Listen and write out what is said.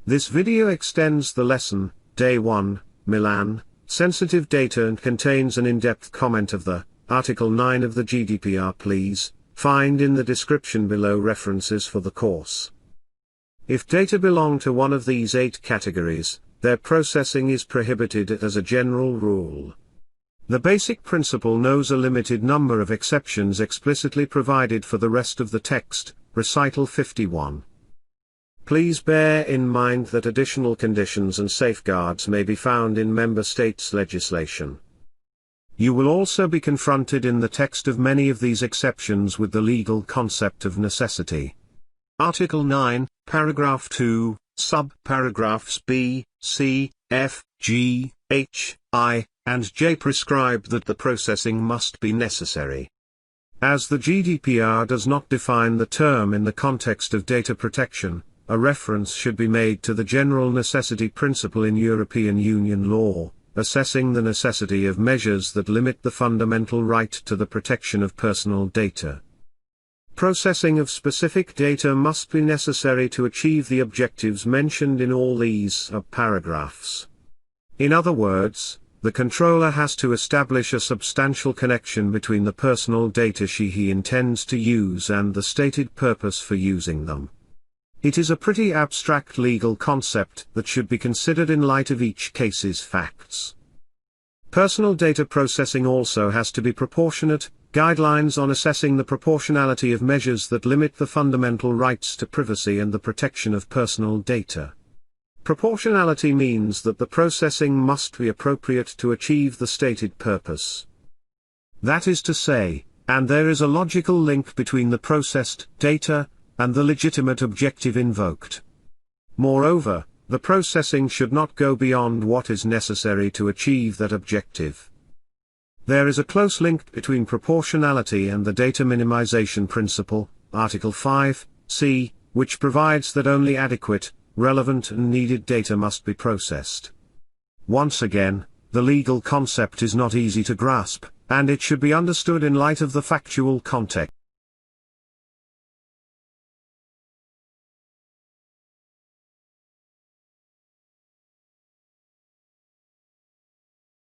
This video extends the lesson, Day 1, Milan, sensitive data, and contains an in-depth comment of the Article 9 of the GDPR. Please find in the description below references for the course. If data belong to one of these 8 categories, their processing is prohibited as a general rule. The basic principle knows a limited number of exceptions explicitly provided for the rest of the text, Recital 51. Please bear in mind that additional conditions and safeguards may be found in member states' legislation. You will also be confronted in the text of many of these exceptions with the legal concept of necessity. Article 9, Paragraph 2, sub-paragraphs B, C, F, G, H, I, and J prescribe that the processing must be necessary. As the GDPR does not define the term in the context of data protection, a reference should be made to the general necessity principle in European Union law, assessing the necessity of measures that limit the fundamental right to the protection of personal data. Processing of specific data must be necessary to achieve the objectives mentioned in all these sub-paragraphs. In other words, the controller has to establish a substantial connection between the personal data he intends to use and the stated purpose for using them. It is a pretty abstract legal concept that should be considered in light of each case's facts. Personal data processing also has to be proportionate. Guidelines on assessing the proportionality of measures that limit the fundamental rights to privacy and the protection of personal data. Proportionality means that the processing must be appropriate to achieve the stated purpose. That is to say, and there is a logical link between the processed data and the legitimate objective invoked. Moreover, the processing should not go beyond what is necessary to achieve that objective. There is a close link between proportionality and the data minimization principle, Article 5, C, which provides that only adequate, relevant and needed data must be processed. Once again, the legal concept is not easy to grasp, and it should be understood in light of the factual context.